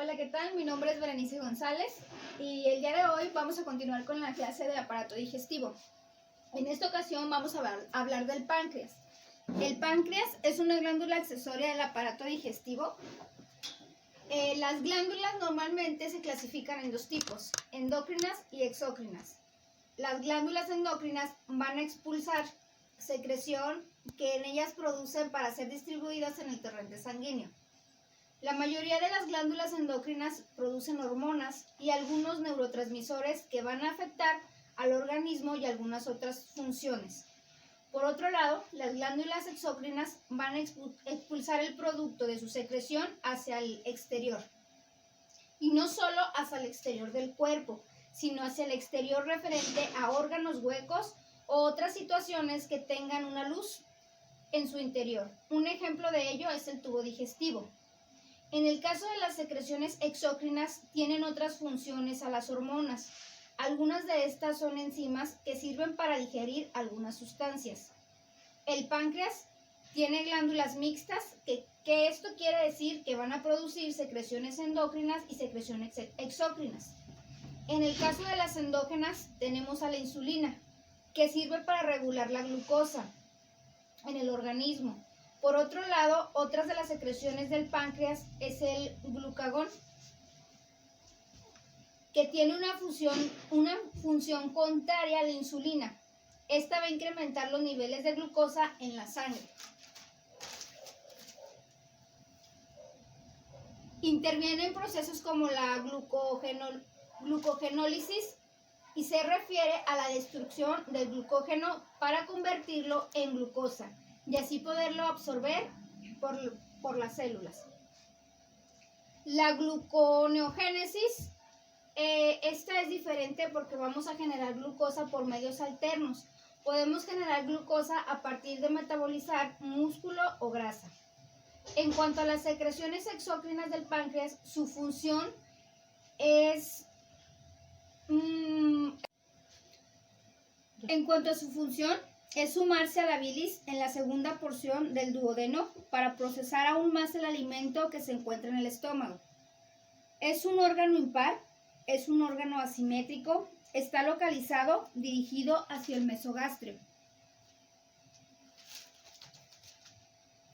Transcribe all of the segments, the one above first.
Hola, ¿qué tal? Mi nombre es Berenice González y el día de hoy vamos a continuar con la clase de aparato digestivo. En esta ocasión vamos a hablar del páncreas. El páncreas es una glándula accesoria del aparato digestivo. Las glándulas normalmente se clasifican en dos tipos, endocrinas y exócrinas. Las glándulas endocrinas van a expulsar secreción que en ellas producen para ser distribuidas en el torrente sanguíneo. La mayoría de las glándulas endocrinas producen hormonas y algunos neurotransmisores que van a afectar al organismo y algunas otras funciones. Por otro lado, las glándulas exócrinas van a expulsar el producto de su secreción hacia el exterior. Y no solo hacia el exterior del cuerpo, sino hacia el exterior referente a órganos huecos o otras situaciones que tengan una luz en su interior. Un ejemplo de ello es el tubo digestivo. En el caso de las secreciones exócrinas, tienen otras funciones a las hormonas. Algunas de estas son enzimas que sirven para digerir algunas sustancias. El páncreas tiene glándulas mixtas, que esto quiere decir que van a producir secreciones endócrinas y secreciones exócrinas. En el caso de las endógenas, tenemos a la insulina, que sirve para regular la glucosa en el organismo. Por otro lado, otras de las secreciones del páncreas es el glucagón, que tiene una función contraria a la insulina. Esta va a incrementar los niveles de glucosa en la sangre. Interviene en procesos como la glucogenólisis y se refiere a la destrucción del glucógeno para convertirlo en glucosa y así poderlo absorber por las células. La gluconeogénesis, esta es diferente porque vamos a generar glucosa por medios alternos. Podemos generar glucosa a partir de metabolizar músculo o grasa. En cuanto a las secreciones exócrinas del páncreas, su función es sumarse a la bilis en la segunda porción del duodeno para procesar aún más el alimento que se encuentra en el estómago. Es un órgano impar, es un órgano asimétrico, está localizado, dirigido hacia el mesogastrio.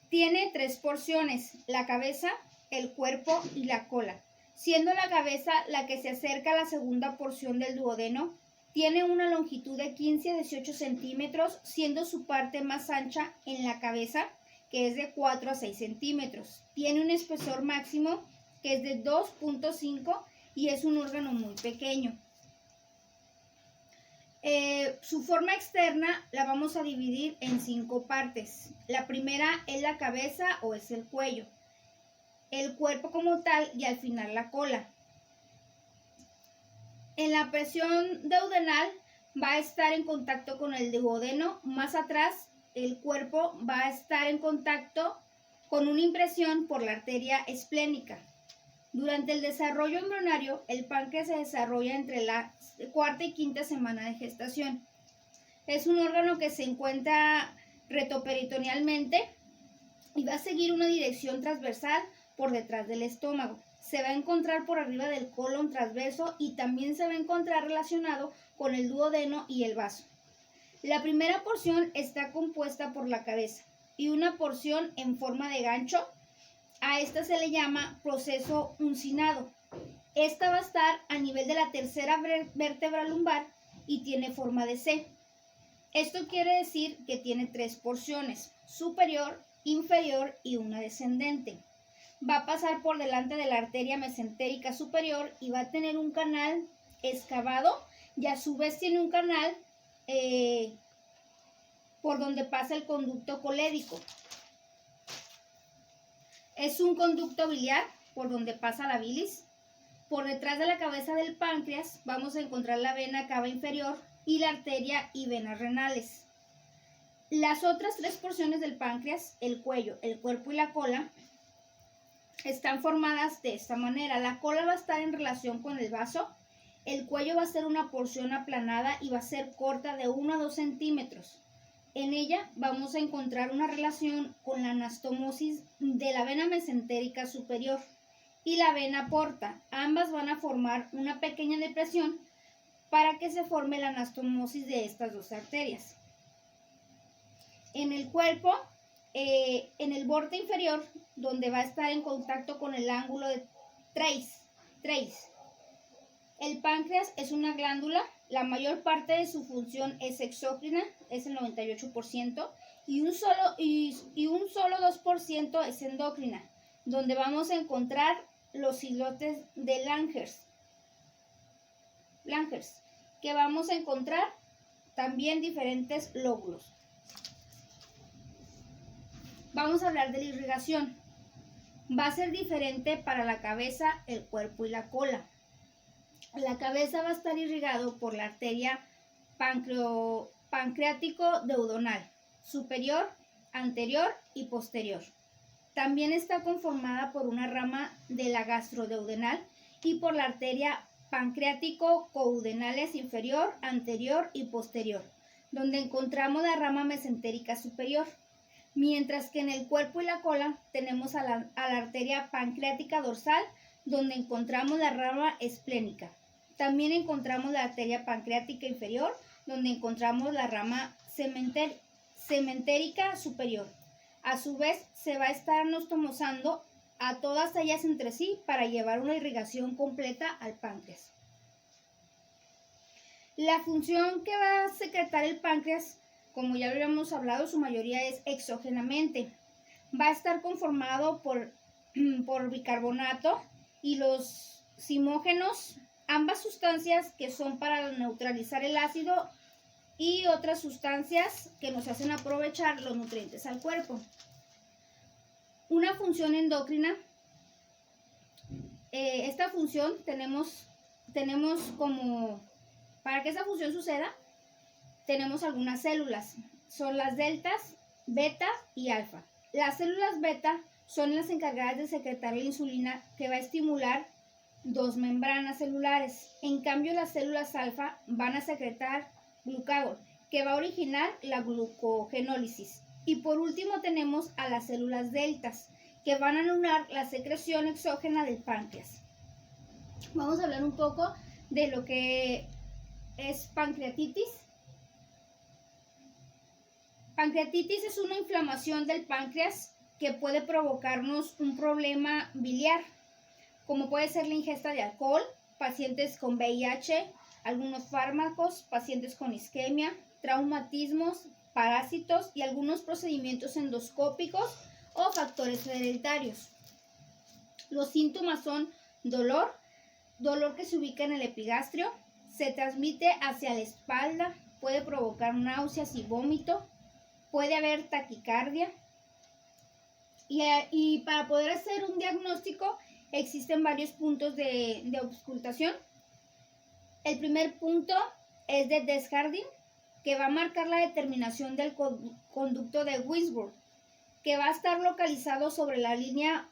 Tiene tres porciones, la cabeza, el cuerpo y la cola, siendo la cabeza la que se acerca a la segunda porción del duodeno. Tiene una longitud de 15 a 18 centímetros, siendo su parte más ancha en la cabeza, que es de 4 a 6 centímetros. Tiene un espesor máximo, que es de 2.5 y es un órgano muy pequeño. Su forma externa la vamos a dividir en 5 partes. La primera es la cabeza o es el cuello, el cuerpo como tal y al final la cola. En la presión duodenal va a estar en contacto con el duodeno. Más atrás, el cuerpo va a estar en contacto con una impresión por la arteria esplénica. Durante el desarrollo embrionario, el páncreas se desarrolla entre la cuarta y quinta semana de gestación. Es un órgano que se encuentra retoperitonealmente y va a seguir una dirección transversal por detrás del estómago. Se va a encontrar por arriba del colon transverso y también se va a encontrar relacionado con el duodeno y el vaso. La primera porción está compuesta por la cabeza y una porción en forma de gancho. A esta se le llama proceso uncinado. Esta va a estar a nivel de la tercera vértebra lumbar y tiene forma de C. Esto quiere decir que tiene 3 porciones, superior, inferior y una descendente. Va a pasar por delante de la arteria mesentérica superior y va a tener un canal excavado y a su vez tiene un canal por donde pasa el conducto colédico. Es un conducto biliar por donde pasa la bilis. Por detrás de la cabeza del páncreas vamos a encontrar la vena cava inferior y la arteria y venas renales. Las otras 3 porciones del páncreas, el cuello, el cuerpo y la cola, están formadas de esta manera. La cola va a estar en relación con el vaso, el cuello va a ser una porción aplanada y va a ser corta de 1 a 2 centímetros. En ella vamos a encontrar una relación con la anastomosis de la vena mesentérica superior y la vena porta. Ambas van a formar una pequeña depresión para que se forme la anastomosis de estas dos arterias. En el cuerpo, en el borde inferior, donde va a estar en contacto con el ángulo de Treis. El páncreas es una glándula, la mayor parte de su función es exócrina, es el 98%, y un solo 2% es endócrina, donde vamos a encontrar los islotes de Langerhans, que vamos a encontrar también diferentes lóbulos. Vamos a hablar de la irrigación. Va a ser diferente para la cabeza, el cuerpo y la cola. La cabeza va a estar irrigado por la arteria pancreático-duodenal, superior, anterior y posterior. También está conformada por una rama de la gastroduodenal y por la arteria pancreático-coduodenales inferior, anterior y posterior, donde encontramos la rama mesentérica superior. Mientras que en el cuerpo y la cola tenemos a la arteria pancreática dorsal, donde encontramos la rama esplénica. También encontramos la arteria pancreática inferior, donde encontramos la rama cementérica superior. A su vez, se va a estar anastomosando a todas ellas entre sí para llevar una irrigación completa al páncreas. La función que va a secretar el páncreas, como ya lo habíamos hablado, su mayoría es exógenamente. Va a estar conformado por bicarbonato y los zimógenos, ambas sustancias que son para neutralizar el ácido y otras sustancias que nos hacen aprovechar los nutrientes al cuerpo. Una función endocrina, esta función tenemos como, para que esa función suceda, tenemos algunas células, son las deltas, beta y alfa. Las células beta son las encargadas de secretar la insulina, que va a estimular dos membranas celulares. En cambio, las células alfa van a secretar glucagón, que va a originar la glucogenólisis. Y por último tenemos a las células deltas, que van a anular la secreción exógena del páncreas. Vamos a hablar un poco de lo que es pancreatitis. Pancreatitis es una inflamación del páncreas que puede provocarnos un problema biliar, como puede ser la ingesta de alcohol, pacientes con VIH, algunos fármacos, pacientes con isquemia, traumatismos, parásitos y algunos procedimientos endoscópicos o factores hereditarios. Los síntomas son dolor que se ubica en el epigastrio, se transmite hacia la espalda, puede provocar náuseas y vómito, puede haber taquicardia. Y para poder hacer un diagnóstico existen varios puntos de auscultación. El primer punto es de Desjardins, que va a marcar la determinación del conducto de Wisborne, que va a estar localizado sobre la línea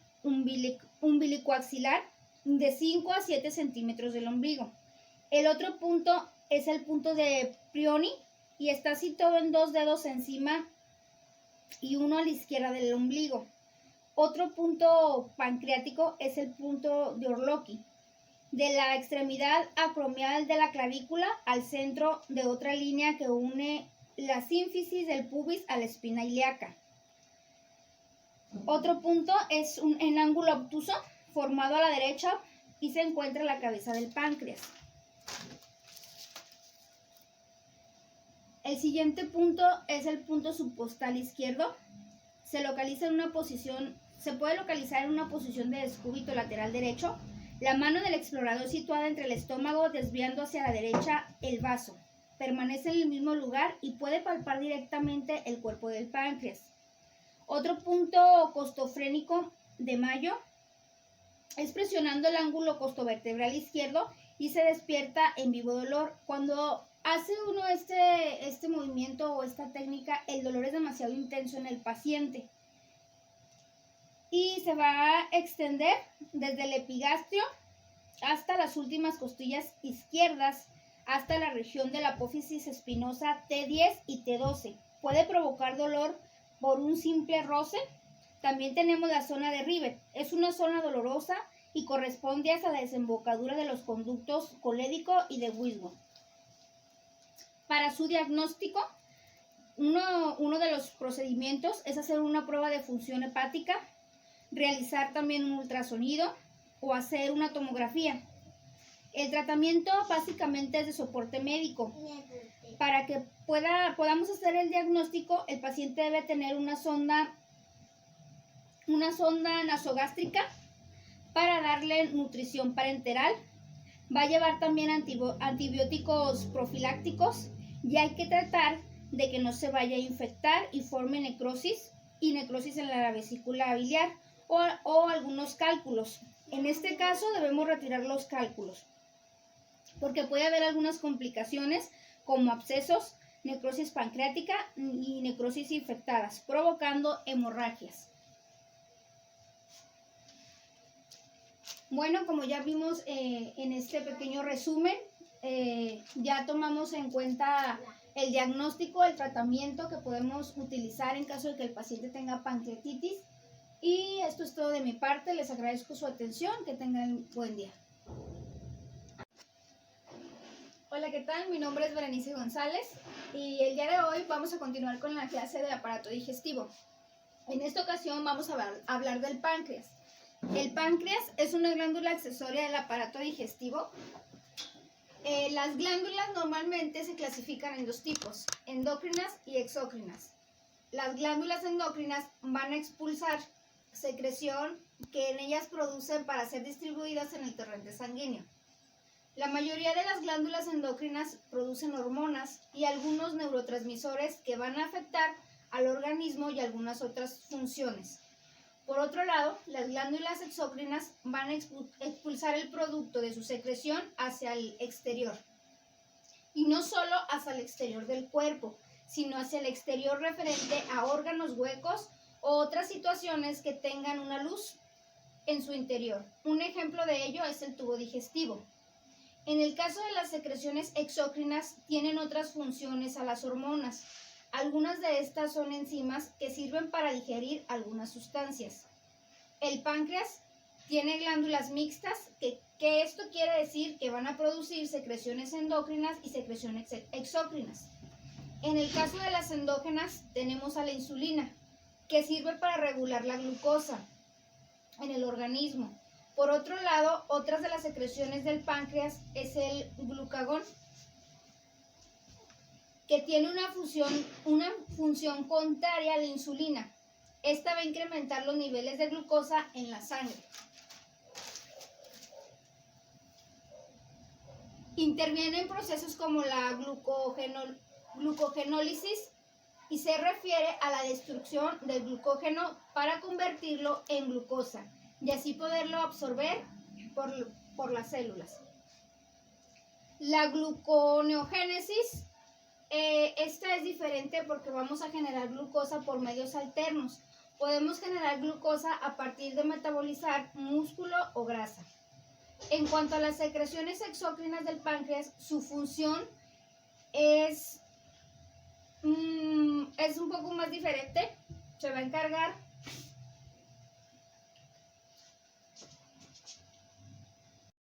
umbilicoaxilar de 5 a 7 centímetros del ombligo. El otro punto es el punto de Prioni y está situado en 2 dedos encima y uno a la izquierda del ombligo. Otro punto pancreático es el punto de Orlowki, de la extremidad acromial de la clavícula al centro de otra línea que une la sínfisis del pubis a la espina ilíaca. Otro punto es en ángulo obtuso, formado a la derecha, y se encuentra en la cabeza del páncreas. El siguiente punto es el punto subcostal izquierdo. Se puede localizar en una posición de descúbito lateral derecho. La mano del explorador situada entre el estómago, desviando hacia la derecha el vaso. Permanece en el mismo lugar y puede palpar directamente el cuerpo del páncreas. Otro punto costofrénico de Mayo es presionando el ángulo costovertebral izquierdo y se despierta en vivo dolor. Cuando hace uno este movimiento o esta técnica, el dolor es demasiado intenso en el paciente y se va a extender desde el epigastrio hasta las últimas costillas izquierdas, hasta la región de la apófisis espinosa T10 y T12. Puede provocar dolor por un simple roce. También tenemos la zona de Rivet. Es una zona dolorosa y corresponde hasta la desembocadura de los conductos colédico y de Wiswon. Para su diagnóstico, uno de los procedimientos es hacer una prueba de función hepática, realizar también un ultrasonido o hacer una tomografía. El tratamiento básicamente es de soporte médico. Para que podamos hacer el diagnóstico, el paciente debe tener una sonda nasogástrica para darle nutrición parenteral. Va a llevar también antibióticos profilácticos y hay que tratar de que no se vaya a infectar y forme necrosis en la vesícula biliar o algunos cálculos. En este caso debemos retirar los cálculos porque puede haber algunas complicaciones como abscesos, necrosis pancreática y necrosis infectadas, provocando hemorragias. Bueno, como ya vimos en este pequeño resumen, ya tomamos en cuenta el diagnóstico, el tratamiento que podemos utilizar en caso de que el paciente tenga pancreatitis. Y esto es todo de mi parte, les agradezco su atención, que tengan buen día. Hola, ¿qué tal? Mi nombre es Berenice González y el día de hoy vamos a continuar con la clase de aparato digestivo. En esta ocasión vamos a hablar del páncreas. El páncreas es una glándula accesoria del aparato digestivo. Las glándulas normalmente se clasifican en dos tipos, endócrinas y exócrinas. Las glándulas endócrinas van a expulsar secreción que en ellas producen para ser distribuidas en el torrente sanguíneo. La mayoría de las glándulas endocrinas producen hormonas y algunos neurotransmisores que van a afectar al organismo y algunas otras funciones. Por otro lado, las glándulas exócrinas van a expulsar el producto de su secreción hacia el exterior. Y no solo hacia el exterior del cuerpo, sino hacia el exterior referente a órganos huecos o otras situaciones que tengan una luz en su interior. Un ejemplo de ello es el tubo digestivo. En el caso de las secreciones exócrinas, tienen otras funciones a las hormonas. Algunas de estas son enzimas que sirven para digerir algunas sustancias. El páncreas tiene glándulas mixtas, que esto quiere decir que van a producir secreciones endócrinas y secreciones exócrinas. En el caso de las endógenas, tenemos a la insulina, que sirve para regular la glucosa en el organismo. Por otro lado, otras de las secreciones del páncreas es el glucagón, que tiene una función contraria a la insulina. Esta va a incrementar los niveles de glucosa en la sangre. Interviene en procesos como la glucogenólisis y se refiere a la destrucción del glucógeno para convertirlo en glucosa y así poderlo absorber por las células. La gluconeogénesis, esta es diferente porque vamos a generar glucosa por medios alternos. Podemos generar glucosa a partir de metabolizar músculo o grasa. En cuanto a las secreciones exócrinas del páncreas, su función es un poco más diferente. Se va a encargar